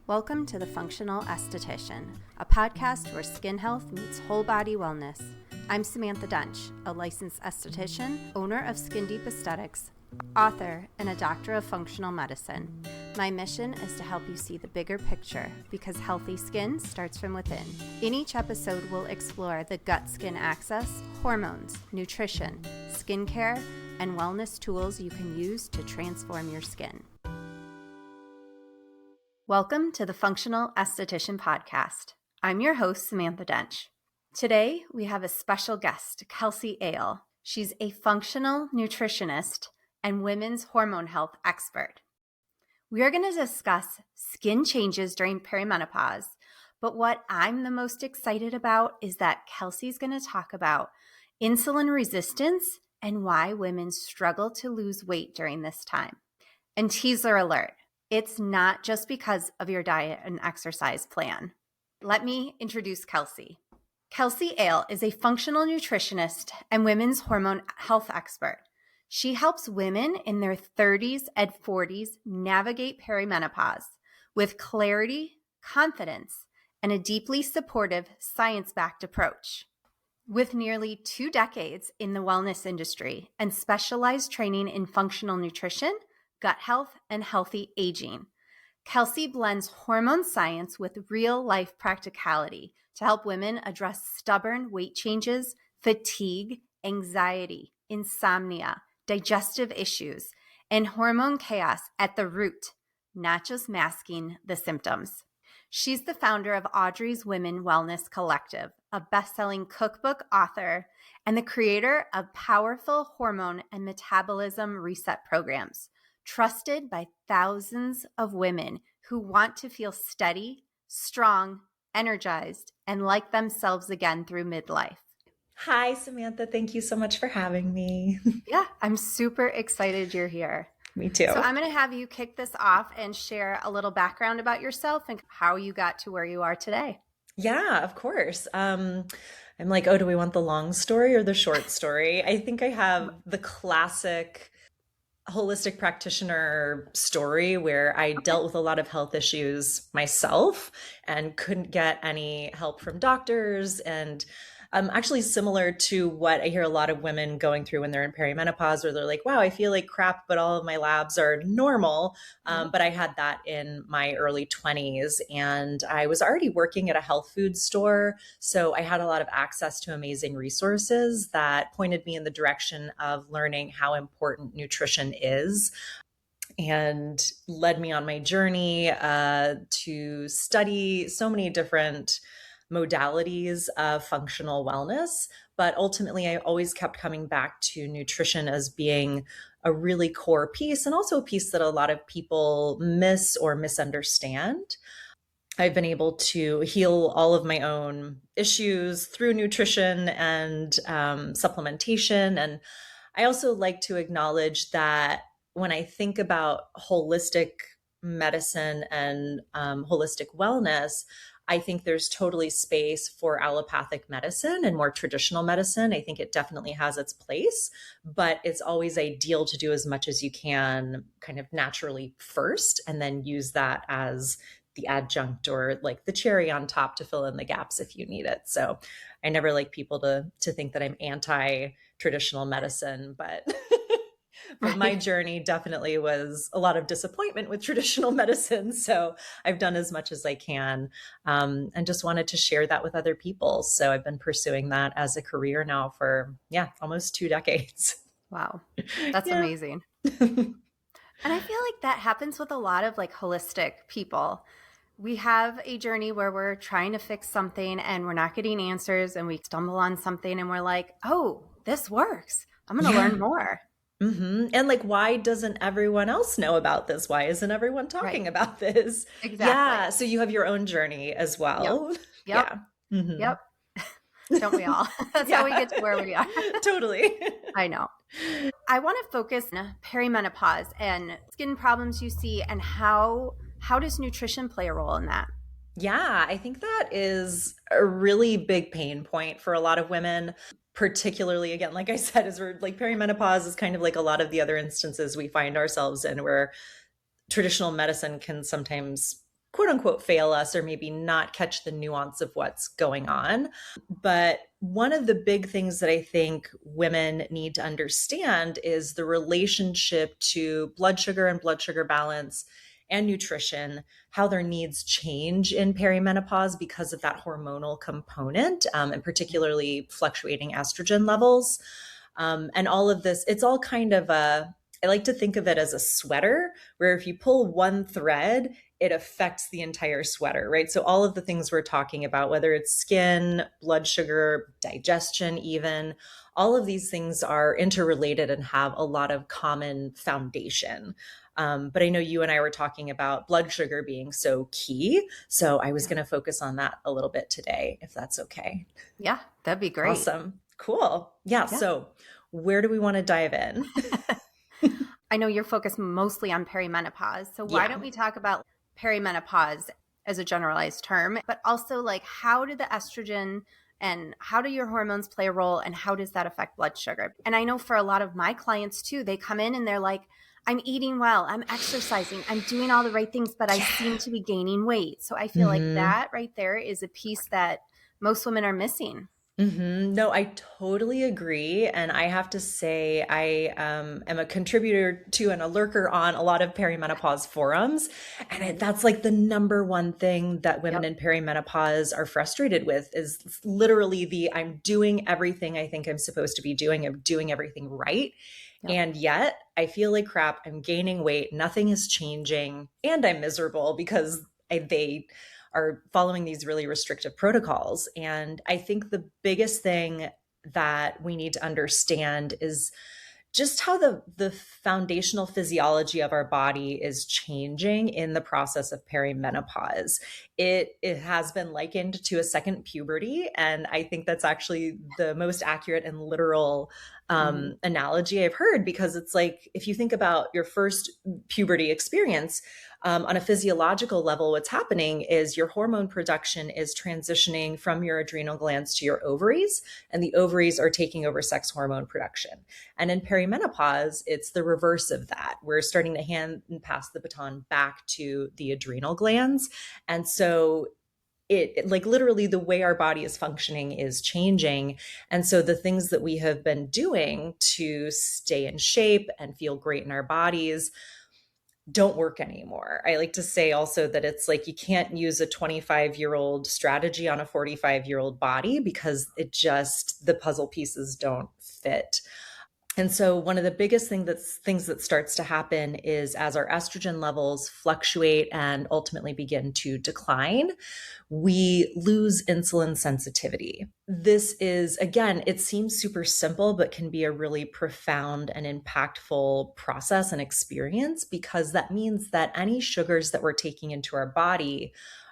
Welcome to The Functional Esthetician, a podcast where skin health meets whole body wellness. I'm Samantha Dunch, a licensed esthetician, owner of Skin Deep Aesthetics, author, and a doctor of functional medicine. My mission is to help you see the bigger picture because healthy skin starts from within. In each episode, we'll explore the gut-skin axis, hormones, nutrition, skincare, and wellness tools you can use to transform your skin. Welcome to the Functional Esthetician Podcast. I'm your host, Samantha Dench. Today, we have a special guest, Kelsey Ale. She's a functional nutritionist and women's hormone health expert. We are going to discuss skin changes during perimenopause, but what I'm the most excited about is that Kelsey's going to talk about insulin resistance and why women struggle to lose weight during this time. And teaser alert, it's not just because of your diet and exercise plan. Let me introduce Kelsey. Kelsey Ale is a functional nutritionist and women's hormone health expert. She helps women in their 30s and 40s navigate perimenopause with clarity, confidence, and a deeply supportive science-backed approach. With nearly 2 decades in the wellness industry and specialized training in functional nutrition, gut health, and healthy aging, Kelsey blends hormone science with real-life practicality to help women address stubborn weight changes, fatigue, anxiety, insomnia, digestive issues, and hormone chaos at the root, not just masking the symptoms. She's the founder of Audrey's Women Wellness Collective, a best-selling cookbook author, and the creator of powerful hormone and metabolism reset programs, trusted by thousands of women who want to feel steady, strong, energized, and like themselves again through midlife. Hi, Samantha. Thank you so much for having me. Yeah, I'm super excited you're here. Me too. So I'm going to have you kick this off and share a little background about yourself and how you got to where you are today. Yeah, of course. I'm like, oh, do we want the long story or the short story? I think I have the classic holistic practitioner story where I dealt with a lot of health issues myself and couldn't get any help from doctors, and actually similar to what I hear a lot of women going through when they're in perimenopause, where they're like, wow, I feel like crap, but all of my labs are normal. But I had that in my early 20s, and I was already working at a health food store. So I had a lot of access to amazing resources that pointed me in the direction of learning how important nutrition is, and led me on my journey to study so many different modalities of functional wellness. But ultimately, I always kept coming back to nutrition as being a really core piece, and also a piece that a lot of people miss or misunderstand. I've been able to heal all of my own issues through nutrition and supplementation. And I also like to acknowledge that when I think about holistic medicine and holistic wellness, I think there's totally space for allopathic medicine and more traditional medicine. I think it definitely has its place, but it's always ideal to do as much as you can kind of naturally first, and then use that as the adjunct or like the cherry on top to fill in the gaps if you need it. So I never like people to think that I'm anti-traditional medicine, but But my journey definitely was a lot of disappointment with traditional medicine. So I've done as much as I can, and just wanted to share that with other people. So I've been pursuing that as a career now for, almost 2 decades. Wow. That's amazing. And I feel like that happens with a lot of like holistic people. We have a journey where we're trying to fix something and we're not getting answers, and we stumble on something and we're like, oh, this works. I'm going to learn more. Mm-hmm. And like, why doesn't everyone else know about this? Why isn't everyone talking about this? Exactly. Yeah. So you have your own journey as well. Yep. Yeah. Mm-hmm. Yep. Don't we all? That's how we get to where we are. Totally. I know. I want to focus on perimenopause and skin problems you see, and how does nutrition play a role in that? Yeah, I think that is a really big pain point for a lot of women. Particularly, again, like I said, is we're like perimenopause is kind of like a lot of the other instances we find ourselves in where traditional medicine can sometimes quote unquote fail us or maybe not catch the nuance of what's going on. But one of the big things that I think women need to understand is the relationship to blood sugar and blood sugar balance and nutrition, how their needs change in perimenopause because of that hormonal component, and particularly fluctuating estrogen levels. And all of this, it's all kind of I like to think of it as a sweater where if you pull one thread, it affects the entire sweater, right? So all of the things we're talking about, whether it's skin, blood sugar, digestion, even, all of these things are interrelated and have a lot of common foundation. But I know you and I were talking about blood sugar being so key. So I was going to focus on that a little bit today, if that's okay. Yeah, that'd be great. Awesome. Cool. Yeah. So where do we want to dive in? I know you're focused mostly on perimenopause. So why don't we talk about perimenopause as a generalized term, but also like how do the estrogen and how do your hormones play a role and how does that affect blood sugar? And I know for a lot of my clients too, they come in and they're like, I'm eating well, I'm exercising, I'm doing all the right things, but I seem to be gaining weight. So I feel like that right there is a piece that most women are missing. No, I totally agree. And I have to say, I am a contributor to and a lurker on a lot of perimenopause forums. And that's like the number one thing that women in perimenopause are frustrated with is literally I'm doing everything I think I'm supposed to be doing. I'm doing everything right. And yet I feel like crap. I'm gaining weight. Nothing is changing. And I'm miserable because they are following these really restrictive protocols. And I think the biggest thing that we need to understand is just how the foundational physiology of our body is changing in the process of perimenopause. It has been likened to a second puberty. And I think that's actually the most accurate and literal analogy I've heard, because it's like, if you think about your first puberty experience, on a physiological level, what's happening is your hormone production is transitioning from your adrenal glands to your ovaries, and the ovaries are taking over sex hormone production. And in perimenopause, it's the reverse of that. We're starting to hand and pass the baton back to the adrenal glands. And so it like literally the way our body is functioning is changing. And so the things that we have been doing to stay in shape and feel great in our bodies don't work anymore. I like to say also that it's like you can't use a 25-year-old strategy on a 45-year-old body because the puzzle pieces don't fit. And so one of the biggest things that starts to happen is as our estrogen levels fluctuate and ultimately begin to decline, we lose insulin sensitivity. This is, again, it seems super simple, but can be a really profound and impactful process and experience, because that means that any sugars that we're taking into our body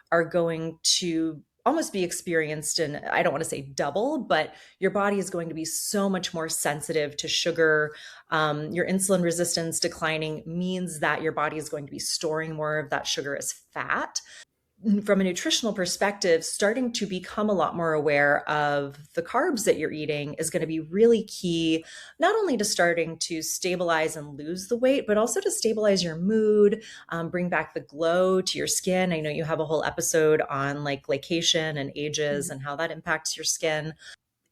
are going to almost be experienced in, I don't want to say double, but your body is going to be so much more sensitive to sugar. Your insulin resistance declining means that your body is going to be storing more of that sugar as fat. From a nutritional perspective, starting to become a lot more aware of the carbs that you're eating is going to be really key, not only to starting to stabilize and lose the weight, but also to stabilize your mood, bring back the glow to your skin. I know you have a whole episode on like glycation and ages and how that impacts your skin.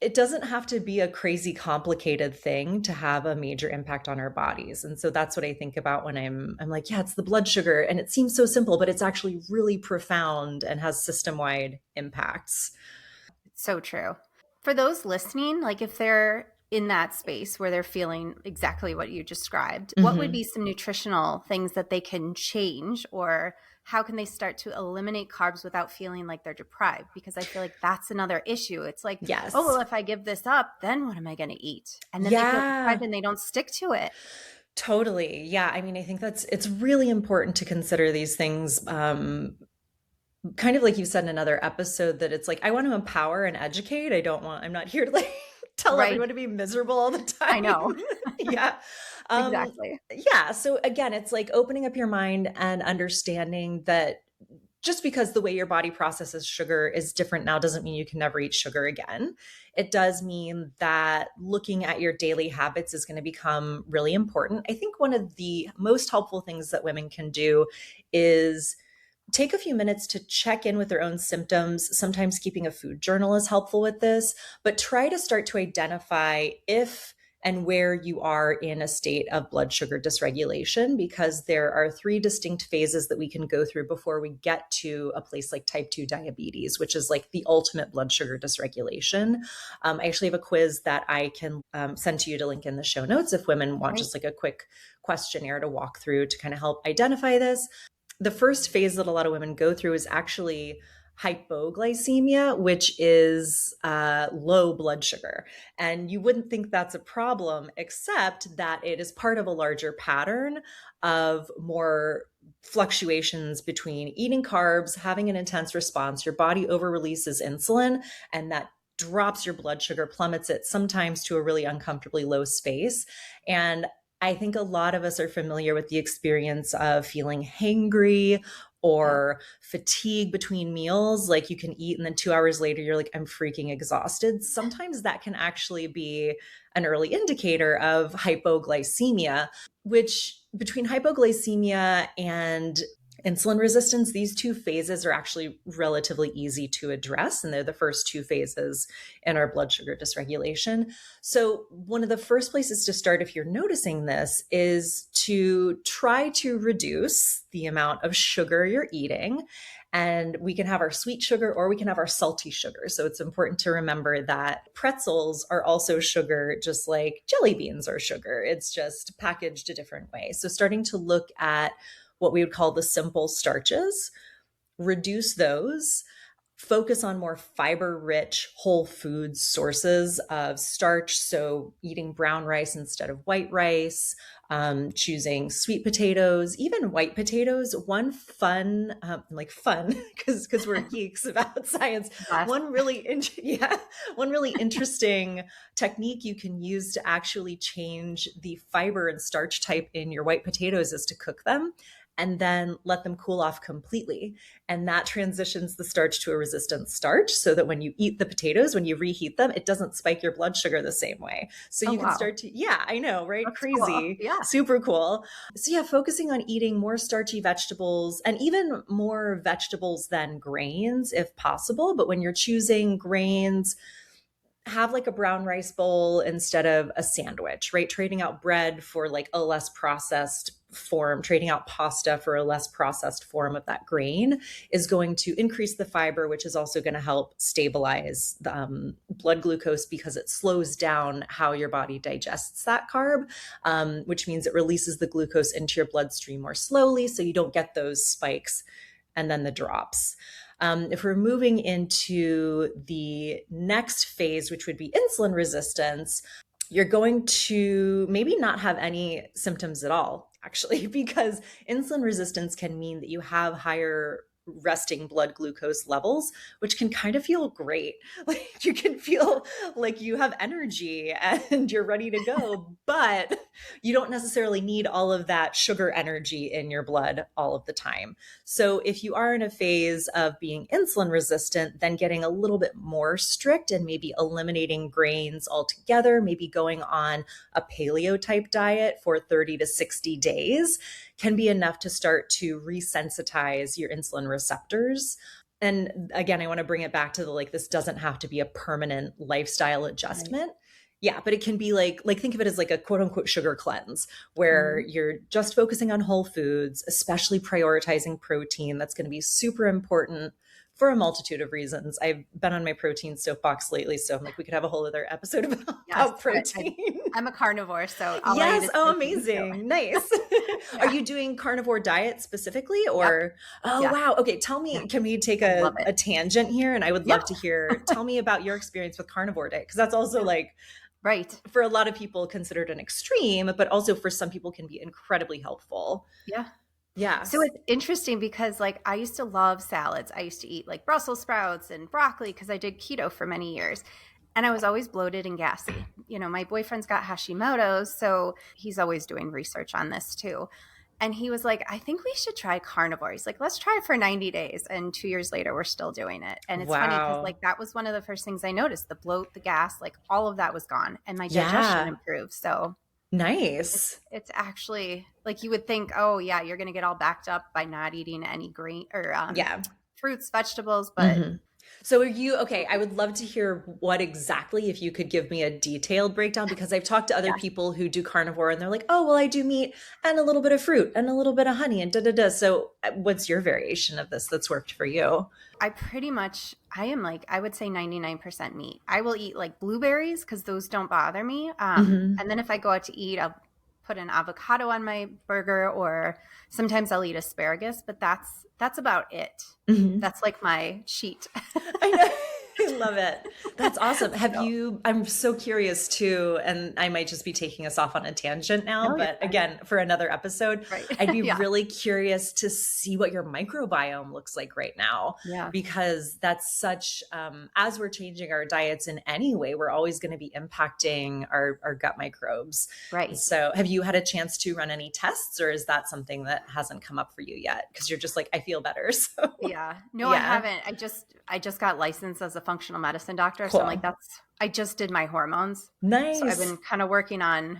It doesn't have to be a crazy complicated thing to have a major impact on our bodies. And so that's what I think about when I'm like, yeah, it's the blood sugar. And it seems so simple, but it's actually really profound and has system-wide impacts. So true. For those listening, like if they're in that space where they're feeling exactly what you described, what would be some nutritional things that they can change, or how can they start to eliminate carbs without feeling like they're deprived? Because I feel like that's another issue. It's like, oh, well, if I give this up, then what am I going to eat? And then they feel deprived and they don't stick to it. Totally. Yeah. I mean, I think it's really important to consider these things. Kind of like you said in another episode, that it's like, I want to empower and educate. I'm not here to like tell everyone to be miserable all the time. I know. Yeah. Exactly. Yeah. So again, it's like opening up your mind and understanding that just because the way your body processes sugar is different now doesn't mean you can never eat sugar again. It does mean that looking at your daily habits is going to become really important. I think one of the most helpful things that women can do is take a few minutes to check in with their own symptoms. Sometimes keeping a food journal is helpful with this, but try to start to identify if and where you are in a state of blood sugar dysregulation, because there are three distinct phases that we can go through before we get to a place like type 2 diabetes, which is like the ultimate blood sugar dysregulation. I actually have a quiz that I can send to you to link in the show notes if women want just like a quick questionnaire to walk through to kind of help identify this. The first phase that a lot of women go through is actually hypoglycemia, which is low blood sugar. And you wouldn't think that's a problem, except that it is part of a larger pattern of more fluctuations between eating carbs, having an intense response, your body over releases insulin, and that drops your blood sugar, plummets it sometimes to a really uncomfortably low space. And I think a lot of us are familiar with the experience of feeling hangry or fatigue between meals. Like you can eat and then 2 hours later, you're like, I'm freaking exhausted. Sometimes that can actually be an early indicator of hypoglycemia, which between hypoglycemia and insulin resistance, these two phases are actually relatively easy to address. And they're the first two phases in our blood sugar dysregulation. So one of the first places to start, if you're noticing this, is to try to reduce the amount of sugar you're eating. And we can have our sweet sugar or we can have our salty sugar. So it's important to remember that pretzels are also sugar, just like jelly beans are sugar. It's just packaged a different way. So starting to look at what we would call the simple starches, reduce those, focus on more fiber-rich whole foods sources of starch. So eating brown rice instead of white rice, choosing sweet potatoes, even white potatoes. One fun, because we're geeks about science. One really interesting technique you can use to actually change the fiber and starch type in your white potatoes is to cook them and then let them cool off completely. And that transitions the starch to a resistant starch so that when you eat the potatoes, when you reheat them, it doesn't spike your blood sugar the same way. So you can start to, I know, right? That's crazy. Cool. Yeah. Super cool. So focusing on eating more starchy vegetables and even more vegetables than grains if possible. But when you're choosing grains, have like a brown rice bowl instead of a sandwich, right? Trading out bread for like a less processed form, trading out pasta for a less processed form of that grain is going to increase the fiber, which is also going to help stabilize the blood glucose because it slows down how your body digests that carb, which means it releases the glucose into your bloodstream more slowly. So you don't get those spikes and then the drops. If we're moving into the next phase, which would be insulin resistance, you're going to maybe not have any symptoms at all, actually, because insulin resistance can mean that you have higher resting blood glucose levels, which can kind of feel great. Like you can feel like you have energy and you're ready to go, but you don't necessarily need all of that sugar energy in your blood all of the time. So if you are in a phase of being insulin resistant, then getting a little bit more strict and maybe eliminating grains altogether, maybe going on a paleo type diet for 30 to 60 days can be enough to start to resensitize your insulin receptors. And again, I want to bring it back to this doesn't have to be a permanent lifestyle adjustment. Right. Yeah, but it can be like think of it as like a quote unquote sugar cleanse where you're just focusing on whole foods, especially prioritizing protein. That's going to be super important for a multitude of reasons. I've been on my protein soapbox lately, so I'm like, we could have a whole other episode about protein. I'm a carnivore, so yes. Oh, amazing. Nice. Yeah. Are you doing carnivore diet specifically or? Yep. Oh, yeah. Wow. Okay. Tell me, can we take a tangent here? And I would love to hear, tell me about your experience with carnivore diet. Cause that's also right. For a lot of people considered an extreme, but also for some people can be incredibly helpful. Yeah. Yeah. So it's interesting because I used to love salads. I used to eat Brussels sprouts and broccoli because I did keto for many years. And I was always bloated and gassy. My boyfriend's got Hashimoto's, so he's always doing research on this too. And he was like, I think we should try carnivore. He's like, let's try it for 90 days. And 2 years later, we're still doing it. And it's funny because that was one of the first things I noticed. The bloat, the gas, all of that was gone. And my digestion improved. So Nice. It's actually like you would think, oh yeah, you're going to get all backed up by not eating any grain or Yeah. fruits, vegetables, but Hmm. So are you okay? I would love to hear what exactly, if you could give me a detailed breakdown, because I've talked to other yeah, people who do carnivore and they're like, oh, well, I do meat and a little bit of fruit and a little bit of honey and da da da. So what's your variation of this that's worked for you? I am like, I would say 99% meat. I will eat like blueberries because those don't bother me. Hmm. And then if I go out to eat, I'll put an avocado on my burger, or sometimes I'll eat asparagus, but that's about it. Hmm. That's like my cheat. I know. I love it. That's awesome. Have So, you, I'm so curious too, and I might just be taking us off on a tangent now, no, you're but fine. again, for another episode, Right. I'd be Yeah. really curious to see what your microbiome looks like right now, Yeah. because that's such, as we're changing our diets in any way, we're always going to be impacting our gut microbes. Right. So have you had a chance to run any tests, or is that something that hasn't come up for you yet? Because you're just like, I feel better. So Yeah. No, I yeah, haven't. I just got licensed as a functional medicine doctor. So I'm like, cool. I just did my hormones. So I've Nice. been kind of working on,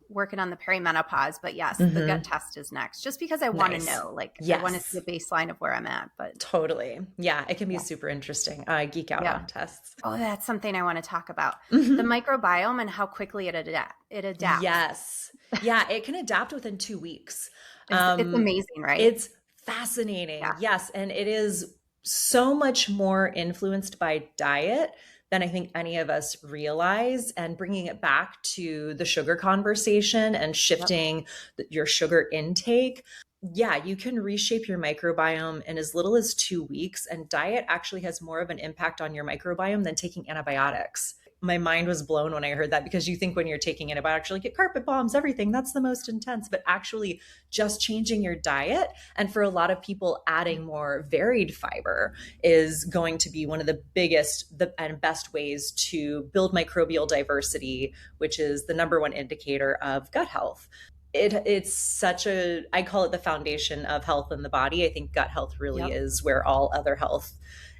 working on the perimenopause. But yes, the gut Hmm. test is next, just because I want to Nice. know, like, I want to see Yes, a baseline of where I'm at. But totally. Yeah, it can be yeah. super interesting. I geek out Yeah. on tests. Oh, that's something I want to talk about. The Hmm. microbiome and how quickly it adapts. Yes. Yeah, it can adapt within 2 weeks. It's Um, amazing, right? it's fascinating. Yeah. Yes, and it is so much more influenced by diet than I think any of us realize. And bringing it back to the sugar conversation and Yep. shifting your sugar intake, yeah, you can reshape your microbiome in as little as 2 weeks. And diet actually has more of an impact on your microbiome than taking antibiotics. My mind was blown when I heard that, because you think when you're taking antibiotics, you're like, get carpet bombs, everything. That's the most intense. But actually, just changing your diet, and for a lot of people, adding more varied fiber is going to be one of the biggest and best ways to build microbial diversity, which is the number one indicator of gut health. It's such a, I call it the foundation of health in the body. I think gut health really Yep. is where all other health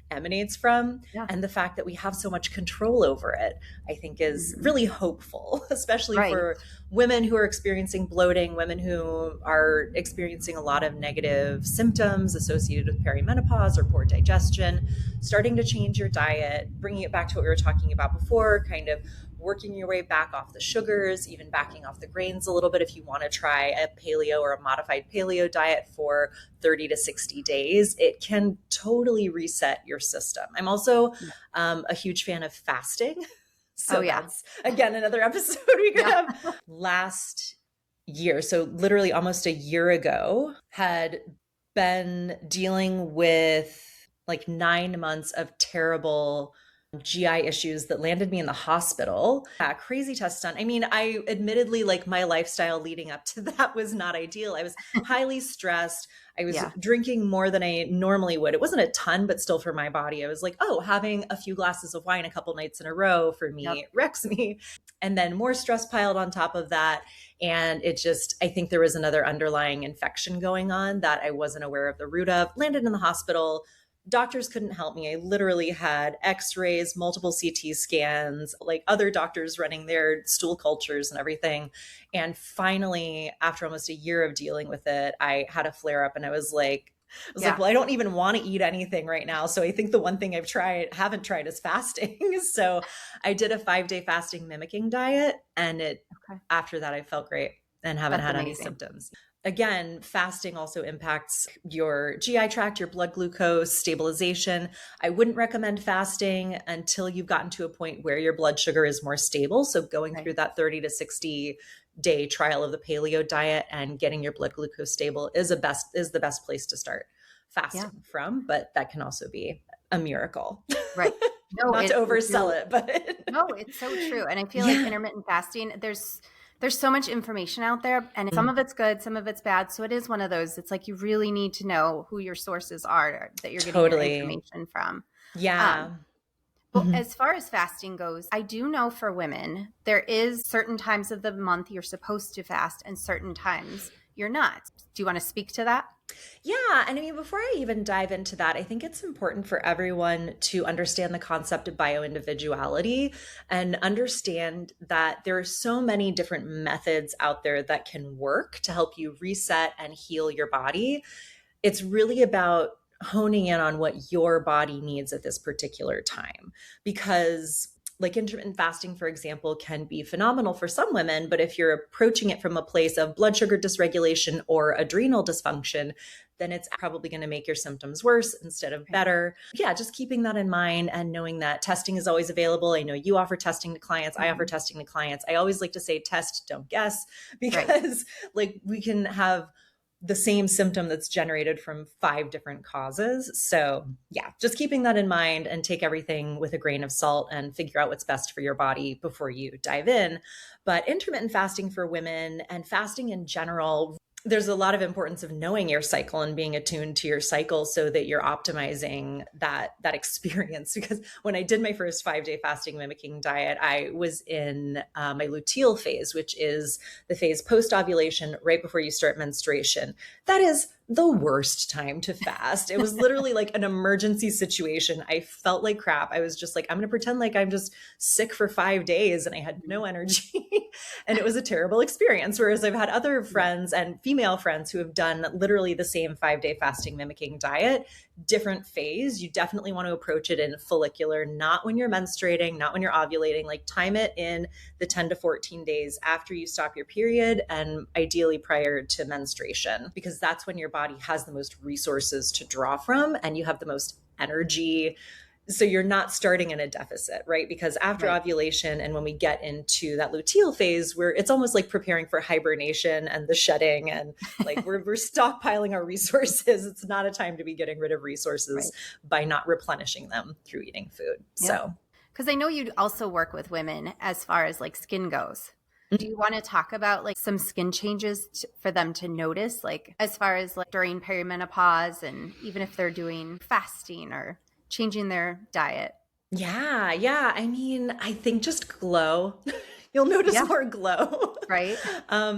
emanates from. Yeah. And the fact that we have so much control over it, I think is Mhm. really hopeful, especially Right. for women who are experiencing bloating, women who are experiencing a lot of negative symptoms associated with perimenopause or poor digestion. Starting to change your diet, bringing it back to what we were talking about before, kind of working your way back off the sugars, even backing off the grains a little bit if you want to try a paleo or a modified paleo diet for 30 to 60 days, it can totally reset your system. I'm also Yeah. a huge fan of fasting. Oh So yeah. that's, again, another episode we could Yeah. have. Last year, so literally almost a year ago, had been dealing with like 9 months of terrible GI issues that landed me in the hospital. Crazy test done. I mean, I admittedly, like, my lifestyle leading up to that was not ideal. I was highly stressed. I was Yeah. drinking more than I normally would. It wasn't a ton, but still for my body, I was like, oh, having a few glasses of wine a couple nights in a row for Yep. me wrecks me. And then more stress piled on top of that. And it just, I think there was another underlying infection going on that I wasn't aware of the root of. Landed in the hospital. Doctors couldn't help me. I literally had x-rays, multiple CT scans, like other doctors running their stool cultures and everything. And finally, after almost a year of dealing with it, I had a flare up, and I was like, Yeah. well, I don't even want to eat anything right now. So I think the one thing haven't tried is fasting. So I did a 5-day fasting mimicking diet. And Okay. after that, I felt great and haven't That's had any amazing. symptoms. Again, fasting also impacts your GI tract, your blood glucose stabilization. I wouldn't recommend fasting until you've gotten to a point where your blood sugar is more stable. So going Right. through that 30 to 60 day trial of the paleo diet and getting your blood glucose stable is the best place to start Yeah. fasting from, but that can also be a miracle. Right. No, Not to it's oversell it, but no, it's so true. And I feel like yeah. intermittent fasting, there's so much information out there, and some Mm, of it's good, some of it's bad. So it is one of those, it's like you really need to know who your sources are that you're getting your totally. information from. Yeah. Um, well, Mhm. as far as fasting goes, I do know for women, there is certain times of the month you're supposed to fast and certain times you're not. Do you want to speak to that? Yeah. And I mean, before I even dive into that, I think it's important for everyone to understand the concept of bioindividuality and understand that there are so many different methods out there that can work to help you reset and heal your body. It's really about honing in on what your body needs at this particular time. Because like intermittent fasting, for example, can be phenomenal for some women, but if you're approaching it from a place of blood sugar dysregulation or adrenal dysfunction, then it's probably going to make your symptoms worse instead of better. Yeah, just keeping that in mind and knowing that testing is always available. I know you offer testing to clients. I offer testing to clients. I always like to say test, don't guess, because like we can have the same symptom that's generated from 5 different causes. So yeah, just keeping that in mind and take everything with a grain of salt and figure out what's best for your body before you dive in. But intermittent fasting for women and fasting in general, there's a lot of importance of knowing your cycle and being attuned to your cycle so that you're optimizing that experience. Because when I did my first 5-day fasting mimicking diet, I was in my luteal phase, which is the phase post ovulation, right before you start menstruation. That is the worst time to fast. It was literally like an emergency situation. I felt like crap. I was just like, I'm going to pretend like I'm just sick for 5 days, and I had no energy. And it was a terrible experience. Whereas I've had other friends and female friends who have done literally the same 5-day fasting mimicking diet, different phase. You definitely want to approach it in follicular, not when you're menstruating, not when you're ovulating. Like time it in the 10 to 14 days after you stop your period, and ideally prior to menstruation, because that's when your body has the most resources to draw from and you have the most energy. So you're not starting in a deficit, right? Because after ovulation and when we get into that luteal phase, where it's almost like preparing for hibernation and the shedding, and like we're stockpiling our resources. It's not a time to be getting rid of resources by not replenishing them through eating food. So, because I know you also work with women as far as like skin goes. Do you want to talk about like some skin changes for them to notice, like as far as like during perimenopause, and even if they're doing fasting or changing their diet? Yeah. I mean, I think just glow. You'll notice more glow. Right.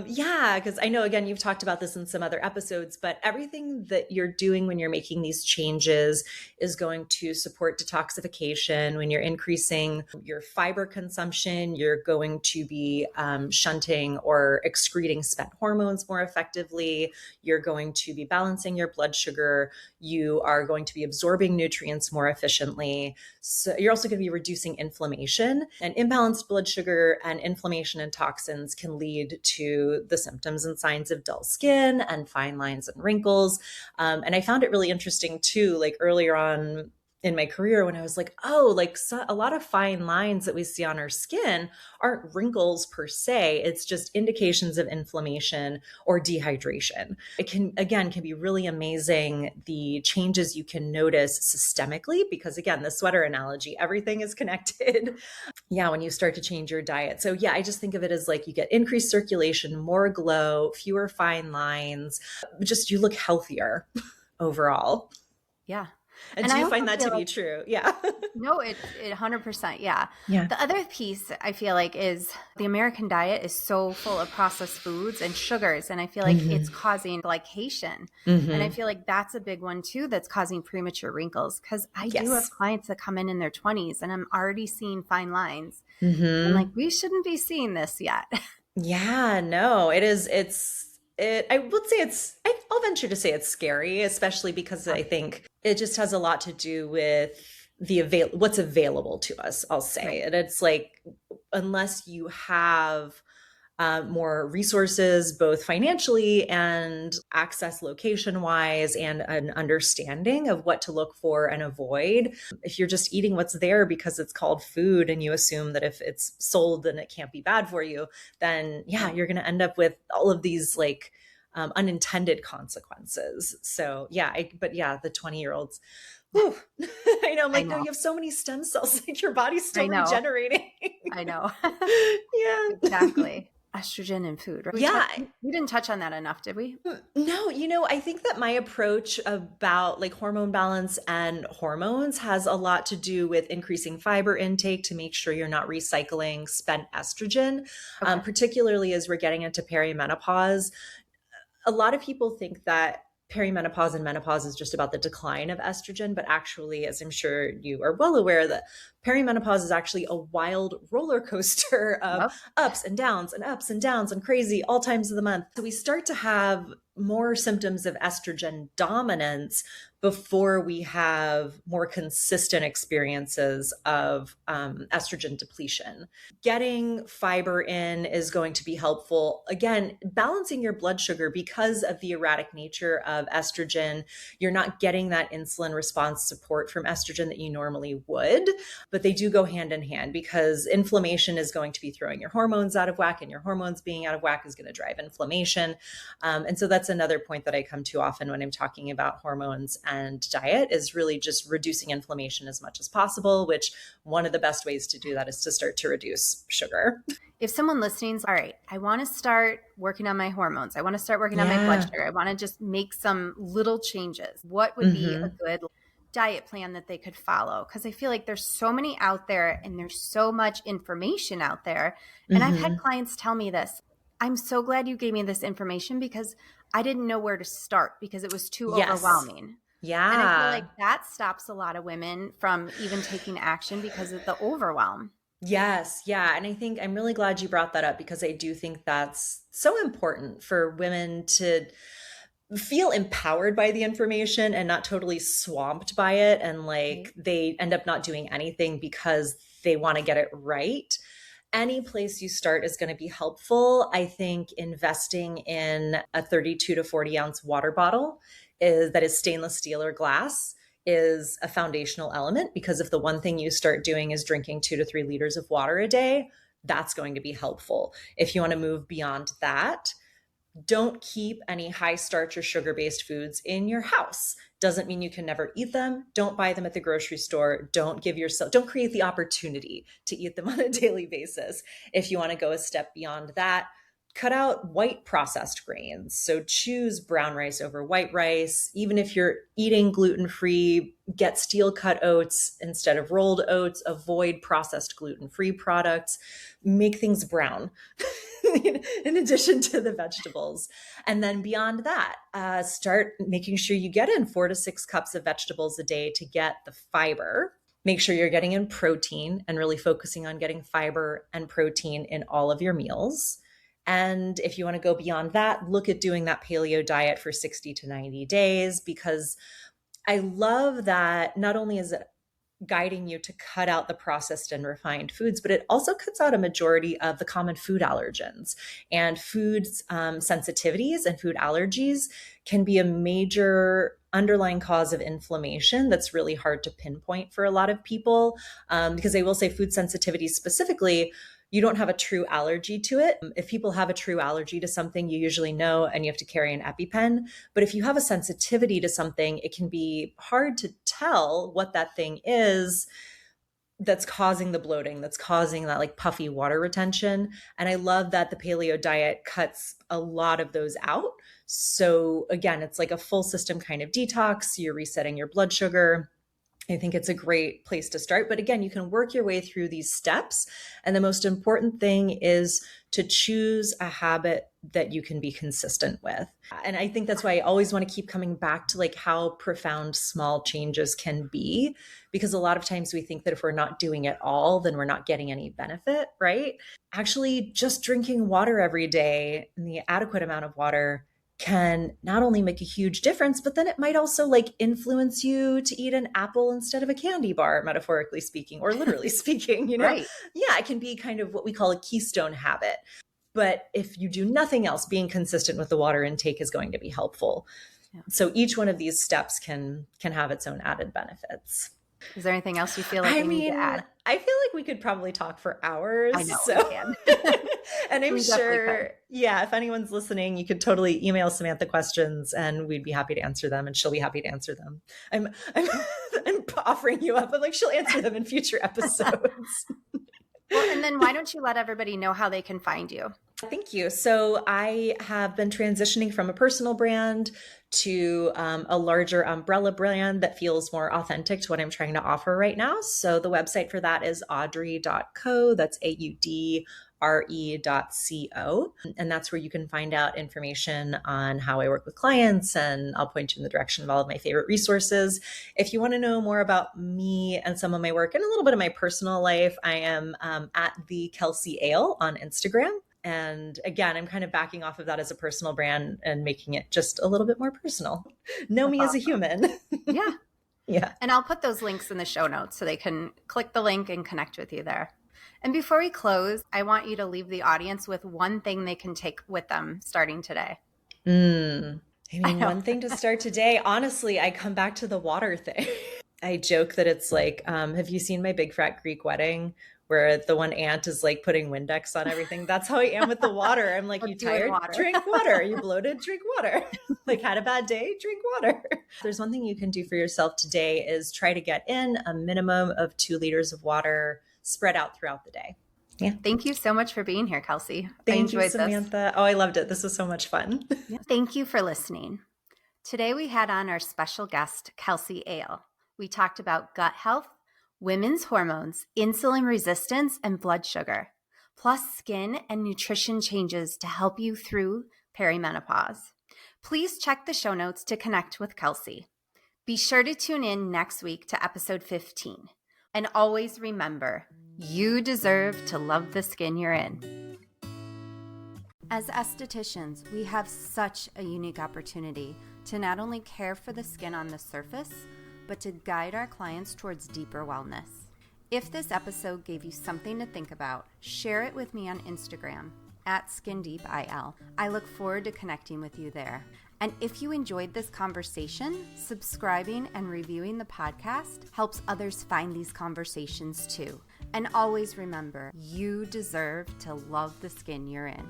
Yeah, because I know, again, you've talked about this in some other episodes, but everything that you're doing when you're making these changes is going to support detoxification. When you're increasing your fiber consumption, you're going to be shunting or excreting spent hormones more effectively. You're going to be balancing your blood sugar. You are going to be absorbing nutrients more efficiently. So you're also going to be reducing inflammation, and imbalanced blood sugar and inflammation and toxins can lead to the symptoms and signs of dull skin and fine lines and wrinkles. And I found it really interesting too, like earlier on in my career when I was like, oh, like a lot of fine lines that we see on our skin aren't wrinkles per se. It's just indications of inflammation or dehydration. It can be really amazing the changes you can notice systemically, because again, the sweater analogy, everything is connected. Yeah, when you start to change your diet. So yeah, I just think of it as like you get increased circulation, more glow, fewer fine lines, just you look healthier overall. Yeah. And do you find that to be true? Yeah. No, it 100%. Yeah. Yeah. The other piece I feel like is the American diet is so full of processed foods and sugars. And I feel like it's causing glycation. And I feel like that's a big one too, that's causing premature wrinkles. Cause I do have clients that come in their 20s and I'm already seeing fine lines. I'm like, we shouldn't be seeing this yet. Yeah, no, it is. I would say I'll venture to say it's scary, especially because I think it just has a lot to do with what's available to us, I'll say. And it's like, unless you have more resources, both financially and access location wise, and an understanding of what to look for and avoid. If you're just eating what's there because it's called food and you assume that if it's sold, then it can't be bad for you, then yeah, you're going to end up with all of these like unintended consequences. So yeah, but yeah, the 20-year-olds, whew. I know. I'm like, no, you have so many stem cells. Like your body's still regenerating. I know. Yeah. Exactly. Estrogen in food. Right? We didn't touch on that enough, did we? No, I think that my approach about like hormone balance and hormones has a lot to do with increasing fiber intake to make sure you're not recycling spent estrogen, particularly as we're getting into perimenopause. A lot of people think that perimenopause and menopause is just about the decline of estrogen, but actually, as I'm sure you are well aware, that perimenopause is actually a wild roller coaster of Yep. ups and downs and ups and downs and crazy all times of the month. So we start to have more symptoms of estrogen dominance before we have more consistent experiences of estrogen depletion. Getting fiber in is going to be helpful. Again, balancing your blood sugar because of the erratic nature of estrogen. You're not getting that insulin response support from estrogen that you normally would, but they do go hand in hand because inflammation is going to be throwing your hormones out of whack, and your hormones being out of whack is going to drive inflammation. And so that's another point that I come to often when I'm talking about hormones and diet is really just reducing inflammation as much as possible, which one of the best ways to do that is to start to reduce sugar. If someone listening's, all right, I want to start working on my hormones. I want to start working on my blood sugar. I want to just make some little changes. What would be a good diet plan that they could follow? Because I feel like there's so many out there and there's so much information out there. And I've had clients tell me this. I'm so glad you gave me this information because I didn't know where to start because it was too overwhelming. Yeah. And I feel like that stops a lot of women from even taking action because of the overwhelm. Yes. Yeah. And I think I'm really glad you brought that up because I do think that's so important for women to feel empowered by the information and not totally swamped by it. And like they end up not doing anything because they want to get it right. Any place you start is going to be helpful. I think investing in a 32 to 40 ounce water bottle that is stainless steel or glass is a foundational element, because if the one thing you start doing is drinking 2 to 3 liters of water a day, that's going to be helpful. If you want to move beyond that, don't keep any high starch or sugar-based foods in your house. Doesn't mean you can never eat them. Don't buy them at the grocery store. Don't create the opportunity to eat them on a daily basis. If you want to go a step beyond that, cut out white processed grains. So choose brown rice over white rice. Even if you're eating gluten-free, get steel cut oats instead of rolled oats. Avoid processed gluten-free products. Make things brown in addition to the vegetables. And then beyond that, start making sure you get in 4 to 6 cups of vegetables a day to get the fiber. Make sure you're getting in protein and really focusing on getting fiber and protein in all of your meals. And if you want to go beyond that, look at doing that paleo diet for 60 to 90 days, because I love that not only is it guiding you to cut out the processed and refined foods, but it also cuts out a majority of the common food allergens. And food sensitivities and food allergies can be a major underlying cause of inflammation that's really hard to pinpoint for a lot of people, because I will say food sensitivities specifically, you don't have a true allergy to it. If people have a true allergy to something, you usually know and you have to carry an EpiPen. But if you have a sensitivity to something, it can be hard to tell what that thing is that's causing the bloating, that's causing that like puffy water retention. And I love that the paleo diet cuts a lot of those out. So again, it's like a full system kind of detox. You're resetting your blood sugar. I think it's a great place to start. But again, you can work your way through these steps. And the most important thing is to choose a habit that you can be consistent with. And I think that's why I always want to keep coming back to like how profound small changes can be, because a lot of times we think that if we're not doing it all, then we're not getting any benefit, right? Actually, just drinking water every day and the adequate amount of water can not only make a huge difference, but then it might also like influence you to eat an apple instead of a candy bar, metaphorically speaking, or literally speaking, you know? Right. Yeah, it can be kind of what we call a keystone habit. But if you do nothing else, being consistent with the water intake is going to be helpful. Yeah. So each one of these steps can have its own added benefits. Is there anything else you feel like you need to add? I feel like we could probably talk for hours. I know we can. And I'm sure, if anyone's listening, you could totally email Samantha questions and we'd be happy to answer them, and she'll be happy to answer them. I'm offering you up, but like she'll answer them in future episodes. Well, and then why don't you let everybody know how they can find you? Thank you. So I have been transitioning from a personal brand to a larger umbrella brand that feels more authentic to what I'm trying to offer right now. So the website for that is audrey.co. That's re.co. And that's where you can find out information on how I work with clients, and I'll point you in the direction of all of my favorite resources. If you want to know more about me and some of my work and a little bit of my personal life, I am at the Kelsey Ale on Instagram. And again, I'm kind of backing off of that as a personal brand and making it just a little bit more personal. Know me as a human. Yeah. Yeah. And I'll put those links in the show notes so they can click the link and connect with you there. And before we close, I want you to leave the audience with one thing they can take with them starting today. One thing to start today, honestly, I come back to the water thing. I joke that it's like, have you seen My Big Fat Greek Wedding, where the one aunt is like putting Windex on everything? That's how I am with the water. I'm like, you tired? Drink water. You bloated? Drink water. Like, had a bad day? Drink water. There's one thing you can do for yourself today is try to get in a minimum of 2 liters of water spread out throughout the day. Yeah. Thank you so much for being here, Kelsey. Thank you, Samantha. Oh, I loved it. This was so much fun. Yeah. Thank you for listening. Today we had on our special guest, Kelsey Ale. We talked about gut health, women's hormones, insulin resistance, and blood sugar, plus skin and nutrition changes to help you through perimenopause. Please check the show notes to connect with Kelsey. Be sure to tune in next week to episode 15. And always remember, you deserve to love the skin you're in. As estheticians, we have such a unique opportunity to not only care for the skin on the surface, but to guide our clients towards deeper wellness. If this episode gave you something to think about, share it with me on Instagram at SkinDeepIL. I look forward to connecting with you there. And if you enjoyed this conversation, subscribing and reviewing the podcast helps others find these conversations too. And always remember, you deserve to love the skin you're in.